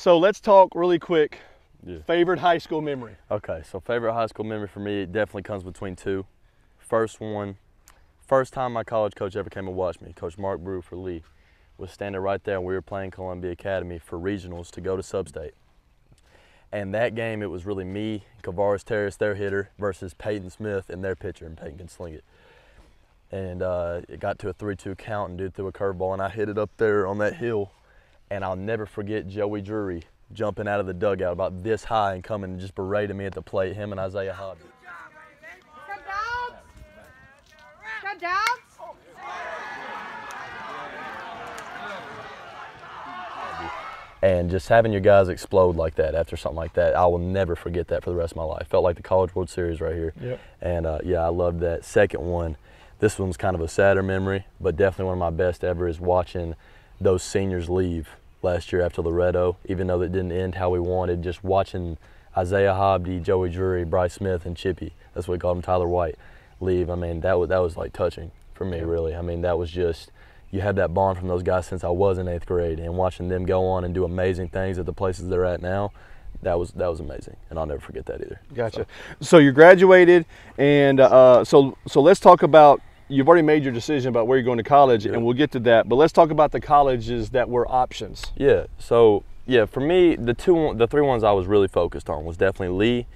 So let's talk really quick. Yeah. Favorite high school memory? Okay, so favorite high school memory for me, it definitely comes between two. First time my college coach ever came and watched me, Coach Mark Brew for Lee, was standing right there and we were playing Columbia Academy for regionals to go to sub-state. And that game, it was really me, Kavaris Terrace, their hitter, versus Peyton Smith and their pitcher, and Peyton can sling it. And it got to a 3-2 count, and dude threw a curveball, and I hit it up there on that hill. And I'll never forget Joey Drury jumping out of the dugout about this high and coming and just berating me at the plate, him and Isaiah Hobby. Good dogs! Good dogs! And just having your guys explode like that after something like that, I will never forget that for the rest of my life. Felt like the College World Series right here. Yep. And yeah, I loved that. Second one, this one's kind of a sadder memory, but definitely one of my best ever, is watching those seniors leave last year after Loretto, even though it didn't end how we wanted. Just watching Isaiah Hobby, Joey Drury, Bryce Smith, and Chippy, that's what we called him, Tyler White, leave. I mean, that was like touching for me, really. I mean, that was just, you had that bond from those guys since I was in 8th grade, and watching them go on and do amazing things at the places they're at now, that was amazing, and I'll never forget that either. Gotcha. So you graduated, and so let's talk about, you've already made your decision about where you're going to college, and we'll get to that, but let's talk about the colleges that were options. Yeah, so yeah, for me, the three ones I was really focused on was definitely Lee,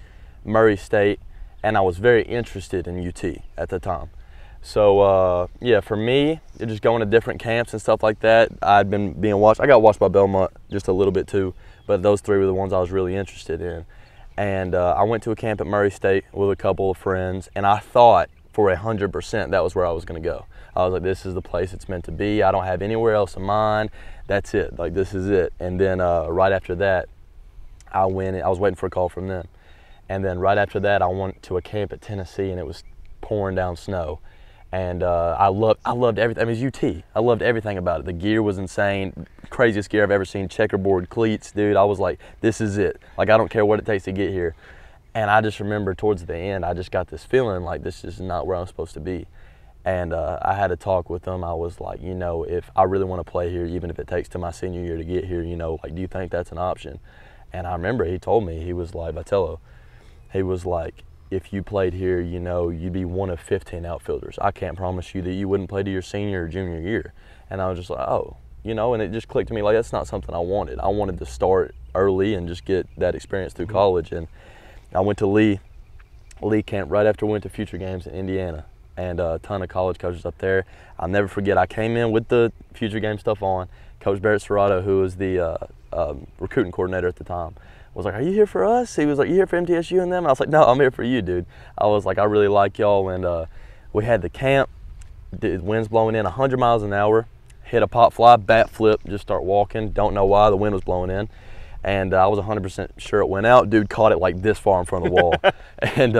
Murray State, and I was very interested in UT at the time. So yeah, for me, just going to different camps and stuff like that, I'd been being watched. I got watched by Belmont just a little bit too, but those three were the ones I was really interested in. And I went to a camp at Murray State with a couple of friends, and I thought for 100% that was where I was going to go. I was like, this is the place it's meant to be. I don't have anywhere else in mind. That's it. Like, this is it. And then right after that, I was waiting for a call from them. And then right after that, I went to a camp at Tennessee, and it was pouring down snow. And I loved everything. I mean, it's UT. I loved everything about it. The gear was insane. Craziest gear I've ever seen. Checkerboard cleats, dude. I was like, this is it. Like, I don't care what it takes to get here. And I just remember towards the end, I just got this feeling like this is not where I'm supposed to be. And I had a talk with them. I was like, you know, if I really want to play here, even if it takes to my senior year to get here, you know, like, do you think that's an option? And I remember he told me, he was like, Vitello, he was like, if you played here, you know, you'd be one of 15 outfielders. I can't promise you that you wouldn't play to your senior or junior year. And I was just like, oh, you know, and it just clicked to me like, that's not something I wanted. I wanted to start early and just get that experience through college. And I went to Lee camp right after we went to Future Games in Indiana, and a ton of college coaches up there. I'll never forget, I came in with the Future Game stuff on. Coach Barrett Serrato, who was the recruiting coordinator at the time, was like, are you here for us? He was like, you here for MTSU and them? And I was like, no, I'm here for you, dude. I was like, I really like y'all. And we had the camp, the wind's blowing in 100 miles an hour, hit a pop fly, bat flip, just start walking. Don't know why, the wind was blowing in. And I was 100% sure it went out. Dude caught it like this far in front of the wall. And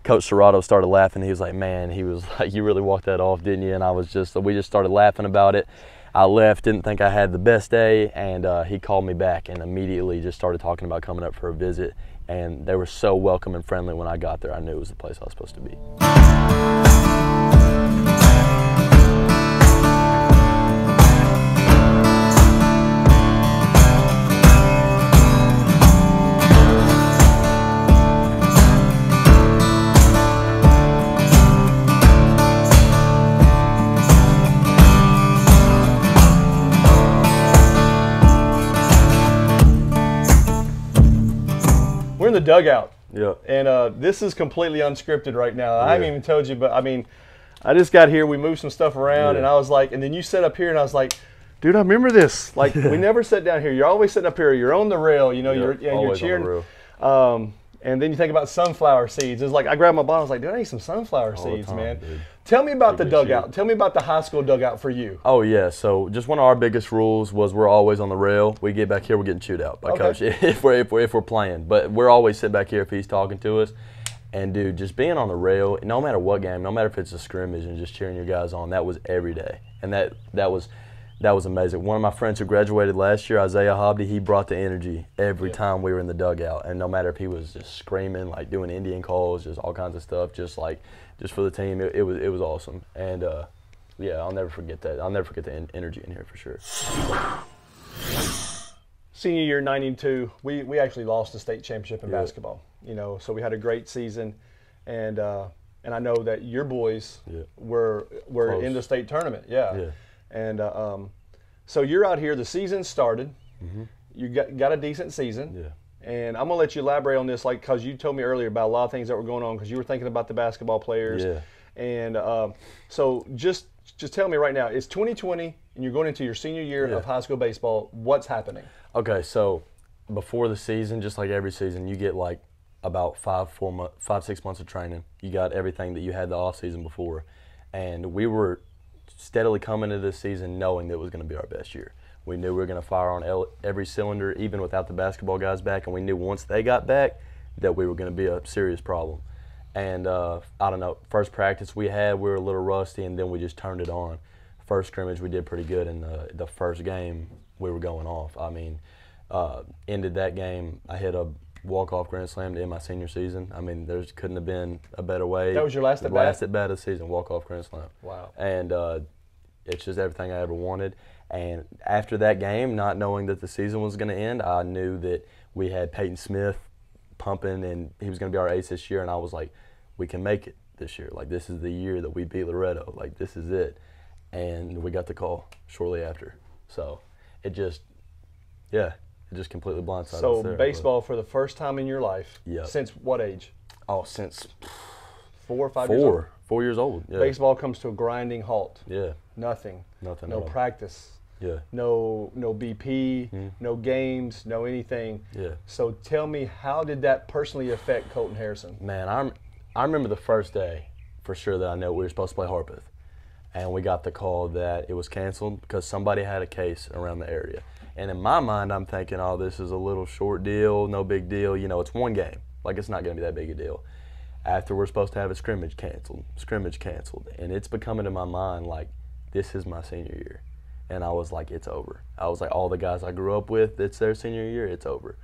Coach Serrato started laughing. He was like, man, he was like, you really walked that off, didn't you? And I was just, we just started laughing about it. I left, didn't think I had the best day, and he called me back and immediately just started talking about coming up for a visit. And they were so welcome and friendly when I got there. I knew it was the place I was supposed to be. We're in the dugout. Yeah. And this is completely unscripted right now. I haven't even told you, but I mean, I just got here, we moved some stuff around, and I was like, and then you sat up here and I was like, dude, I remember this. Like, we never sat down here. You're always sitting up here. You're on the rail, you know, you're cheering. And then you think about sunflower seeds. It's like, I grabbed my bottle, I was like, dude, I need some sunflower seeds, man. Dude. Tell me about the dugout. Tell me about the high school dugout for you. Oh, yeah. So just one of our biggest rules was we're always on the rail. We get back here, we're getting chewed out by Coach if we're playing. But we're always sit back here if he's talking to us. And, dude, just being on the rail, no matter what game, no matter if it's a scrimmage and just cheering your guys on, that was every day. And that was amazing. One of my friends who graduated last year, Isaiah Hobby, he brought the energy every time we were in the dugout. And no matter if he was just screaming, like doing Indian calls, just all kinds of stuff, just for the team, it was awesome. And yeah, I'll never forget that. I'll never forget the energy in here for sure. senior year '92, we actually lost the state championship in Yeah. basketball. You know, so we had a great season, and I know that your boys Yeah. were Close. in the state tournament. Yeah. Yeah. And so you're out here. The season started. Mm-hmm. You got a decent season. Yeah. And I'm gonna let you elaborate on this, like, because you told me earlier about a lot of things that were going on, because you were thinking about the basketball players. Yeah. And so just tell me right now, it's 2020, and you're going into your senior year Yeah. of high school baseball. What's happening? Okay, so before the season, just like every season, you get like about 5-6 months of training. You got everything that you had the off season before, and we were steadily coming into this season knowing that it was going to be our best year. We knew we were going to fire on every cylinder, even without the basketball guys back, and we knew once they got back that we were going to be a serious problem. And I don't know, first practice we were a little rusty, and then we just turned it on. First scrimmage we did pretty good, and the first game we were going off. I mean, ended that game, I hit a walk-off grand slam to end my senior season. I mean, there couldn't have been a better way. That was your last at-bat? Last at-bat of the season, walk-off grand slam. Wow. And it's just everything I ever wanted. And after that game, not knowing that the season was going to end, I knew that we had Peyton Smith pumping, and he was going to be our ace this year. And I was like, we can make it this year. Like, this is the year that we beat Loretto. Like, this is it. And we got the call shortly after. So it just completely blindsided us So there, baseball for the first time in your life. Yeah. Since what age? Oh, since 4 or 5 years old? 4 years old. Yeah. Baseball comes to a grinding halt. Yeah. Nothing. Nothing No at all. practice. Yeah. No BP. No games. No anything. Yeah. So tell me, how did that personally affect Colton Harrison? Man, I remember the first day for sure that I know we were supposed to play Harpeth. And we got the call that it was canceled because somebody had a case around the area. And in my mind, I'm thinking, oh, this is a little short deal, no big deal. You know, it's one game. Like, it's not going to be that big a deal. After we're supposed to have a scrimmage canceled. And it's becoming in my mind like, this is my senior year. And I was like, it's over. I was like, all the guys I grew up with, it's their senior year, it's over.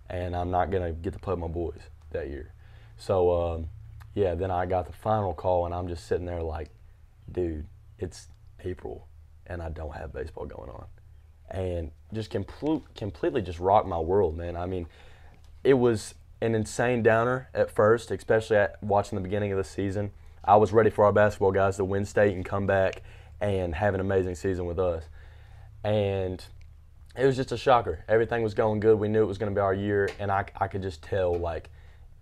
And I'm not going to get to play with my boys that year. So, then I got the final call, and I'm just sitting there like, dude, it's April, and I don't have baseball going on. And just completely just rocked my world, man. I mean, it was an insane downer at first, especially watching the beginning of the season. I was ready for our basketball guys to win state and come back and have an amazing season with us. And it was just a shocker. Everything was going good. We knew it was going to be our year, and I could just tell, like,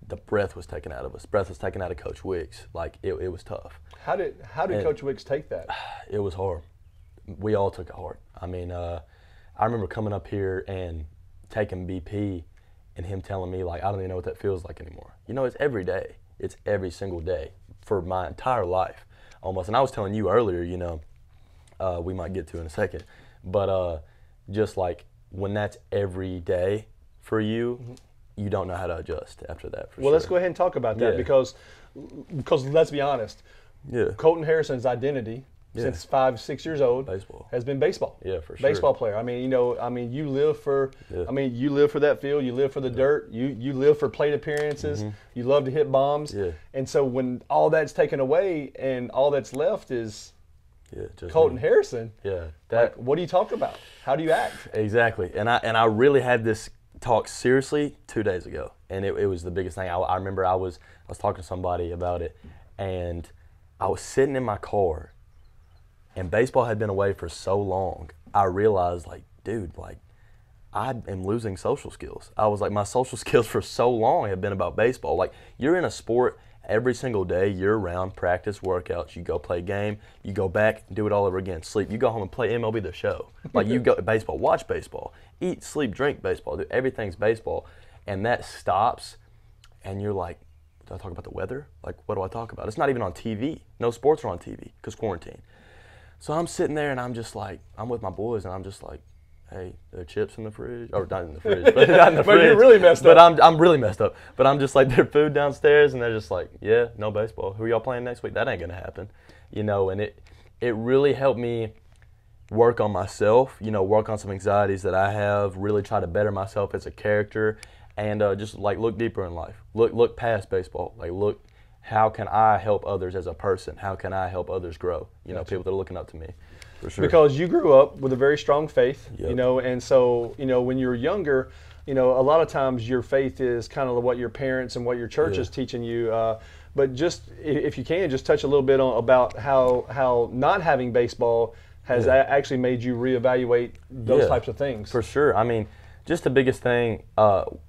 the breath was taken out of us. Breath was taken out of Coach Wicks. Like, it was tough. How did Coach Wicks take that? It was hard. We all took it hard. I mean, I remember coming up here and taking BP and him telling me, like, I don't even know what that feels like anymore. You know, it's every day. It's every single day for my entire life almost. And I was telling you earlier, you know, we might get to in a second, but just like when that's every day for you, you don't know how to adjust after that. Well, let's go ahead and talk about that because let's be honest. Yeah. Colton Harrison's identity since 5-6 years old has been baseball. Yeah, for sure. Baseball player. I mean, you know, you live for you live for that field, you live for the dirt, you live for plate appearances, you love to hit bombs. Yeah. And so when all that's taken away and all that's left is just Colton Harrison. Yeah. Like, what do you talk about? How do you act? Exactly. And I really had this talk seriously 2 days ago, and it was the biggest thing. I remember I was talking to somebody about it, and I was sitting in my car, and baseball had been away for so long. I realized, like, dude, like, I am losing social skills. I was like, my social skills for so long have been about baseball. Like, you're in a sport every single day, year-round, practice, workouts. You go play a game, you go back, do it all over again. Sleep. You go home and play MLB The Show. Like, you go baseball, watch baseball, eat, sleep, drink baseball. Dude, everything's baseball. And that stops, and you're like, do I talk about the weather? Like, what do I talk about? It's not even on TV. No sports are on TV because quarantine. So I'm sitting there, and I'm just like, I'm with my boys, and I'm just like, hey, there are chips in the fridge, or not in the fridge, but not in the fridge. But you're really messed up. But I'm really messed up. But I'm just like, there's food downstairs, and they're just like, yeah, no baseball. Who are y'all playing next week? That ain't gonna happen, you know. And it really helped me work on myself, you know, work on some anxieties that I have, really try to better myself as a character, and just like look deeper in life, look past baseball, like look how can I help others as a person? How can I help others grow? You know, people that are looking up to me. For sure. Because you grew up with a very strong faith, Yep. you know, and so, you know, when you're younger, you know, a lot of times your faith is kind of what your parents and what your church is teaching you. But just, if you can, just touch a little bit on about how not having baseball has actually made you reevaluate those types of things. For sure. I mean, just the biggest thing,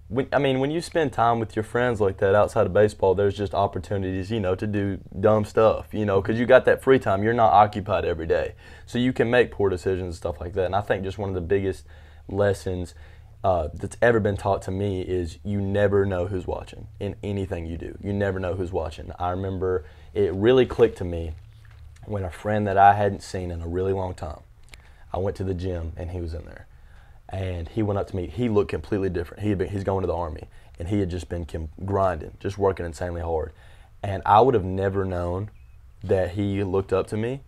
when you spend time with your friends like that outside of baseball, there's just opportunities, you know, to do dumb stuff, you know, because you got that free time. You're not occupied every day. So you can make poor decisions and stuff like that. And I think just one of the biggest lessons that's ever been taught to me is you never know who's watching in anything you do. You never know who's watching. I remember it really clicked to me when a friend that I hadn't seen in a really long time, I went to the gym and he was in there. And he went up to me. He looked completely different. He's going to the Army, and he had just been grinding, just working insanely hard. And I would have never known that he looked up to me.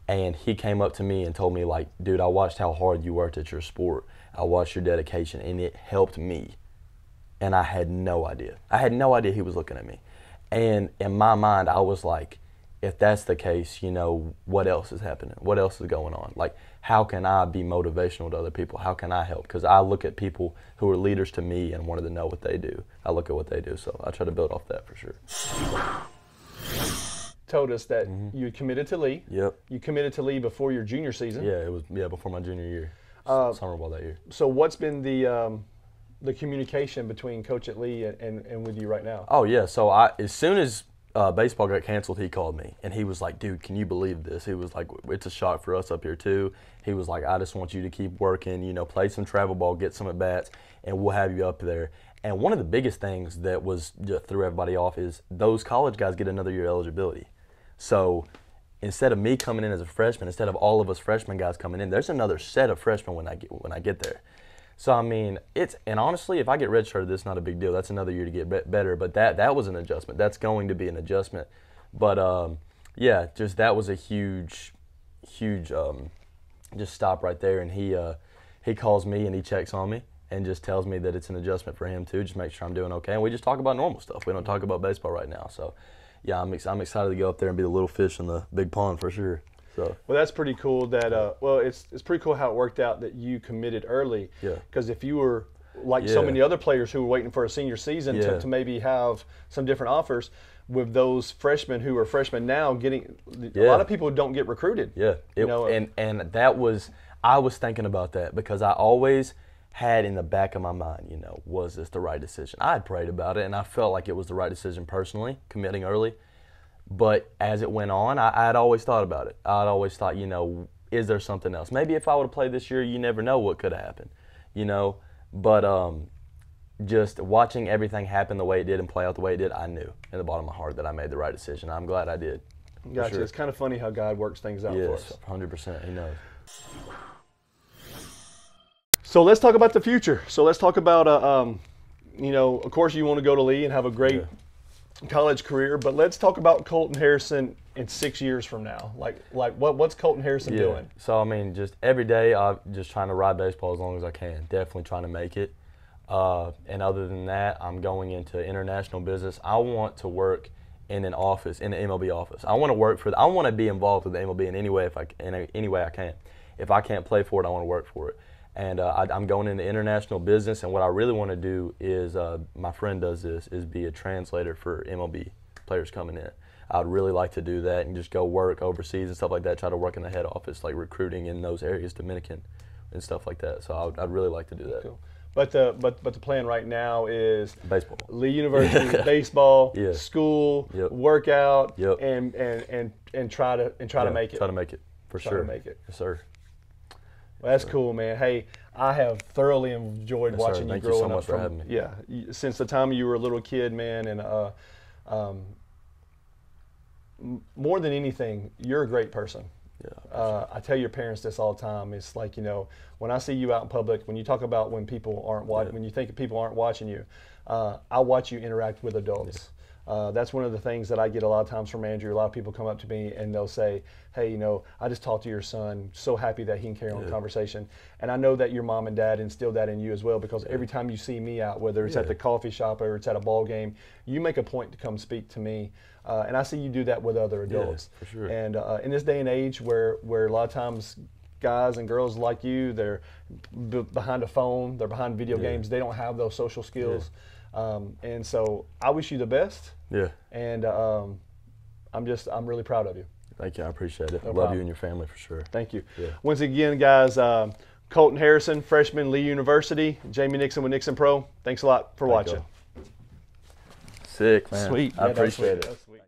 And he came up to me and told me, like, dude, I watched how hard you worked at your sport. I watched your dedication, and it helped me. And I had no idea. I had no idea he was looking at me. And in my mind, I was like, if that's the case, you know, what else is happening? What else is going on? Like, how can I be motivational to other people? How can I help? Because I look at people who are leaders to me and wanted to know what they do. I look at what they do, so I try to build off that for sure. Told us that you committed to Lee. Yep. You committed to Lee before your junior season. Yeah, it was before my junior year, summer ball that year. So what's been the communication between Coach at Lee and with you right now? Oh yeah, so as soon as baseball got canceled, he called me and he was like, dude, can you believe this? He was like, it's a shock for us up here too. He was like, I just want you to keep working, you know, play some travel ball, get some at bats, and we'll have you up there. And one of the biggest things that was just threw everybody off is those college guys get another year eligibility. So instead of me coming in as a freshman, instead of all of us freshman guys coming in, there's another set of freshmen when I get there. So I mean, and honestly, if I get redshirted, that's not a big deal. That's another year to get better. But that was an adjustment. That's going to be an adjustment. But yeah, just that was a huge just stop right there. And he calls me and he checks on me and just tells me that it's an adjustment for him too. Just make sure I'm doing okay. And we just talk about normal stuff. We don't talk about baseball right now. So yeah, I'm excited to go up there and be the little fish in the big pond for sure. So. Well, that's pretty cool. That well, it's pretty cool how it worked out that you committed early. Yeah. Because if you were like so many other players who were waiting for a senior season to maybe have some different offers, with those freshmen who are freshmen now getting, a lot of people don't get recruited. Yeah. And that was, I was thinking about that because I always had in the back of my mind, you know, was this the right decision? I had prayed about it and I felt like it was the right decision personally, committing early. But as it went on, I had always thought about it. I'd always thought, you know, is there something else? Maybe if I would have played this year, you never know what could have happened, you know. But just watching everything happen the way it did and play out the way it did, I knew in the bottom of my heart that I made the right decision. I'm glad I did. Gotcha. Sure. It's kind of funny how God works things out for us. Yes, 100%. He knows. So let's talk about the future. So let's talk about, you know, of course you want to go to Lee and have a great college career, but let's talk about Colton Harrison in 6 years from now. Like what's Colton Harrison doing? So I mean, just every day I'm just trying to ride baseball as long as I can. Definitely trying to make it. And other than that, I'm going into international business. I want to work in an office, in an MLB office. I want to work for. I want to be involved with the MLB in any way any way I can. If I can't play for it, I want to work for it. And I'm going into international business, and what I really want to do is, my friend does this, is be a translator for MLB players coming in. I'd really like to do that and just go work overseas and stuff like that, try to work in the head office, like recruiting in those areas, Dominican and stuff like that. So I'd really like to do that. Cool. But the plan right now is baseball. Lee University, baseball, school, workout, and try to make it. Try to make it, for sure. Try to make it. Yes, sir. Well, that's cool, man. Hey, I have thoroughly enjoyed watching you growing up. Thank you so much for having me. Yeah, since the time you were a little kid, man, and more than anything, you're a great person. Yeah. I tell your parents this all the time. It's like, you know, when I see you out in public, when you talk about when people aren't watching, when you think people aren't watching you, I watch you interact with adults. That's one of the things that I get a lot of times from Andrew. A lot of people come up to me and they'll say, hey, you know, I just talked to your son. So happy that he can carry on the conversation. And I know that your mom and dad instilled that in you as well, because every time you see me out, whether it's at the coffee shop or it's at a ball game, you make a point to come speak to me. And I see you do that with other adults. Yeah, for sure. And in this day and age where a lot of times guys and girls like you, they're behind a phone, they're behind video games, they don't have those social skills. And so I wish you the best. Yeah. And I'm really proud of you. Thank you. I appreciate it. No Love problem. you and your family for sure. Thank you. Yeah. Once again, guys, Colton Harrison, freshman, Lee University, Jamie Nixon with Nixon Pro. Thanks a lot for watching. Sick, man. Sweet. I appreciate it. That's sweet.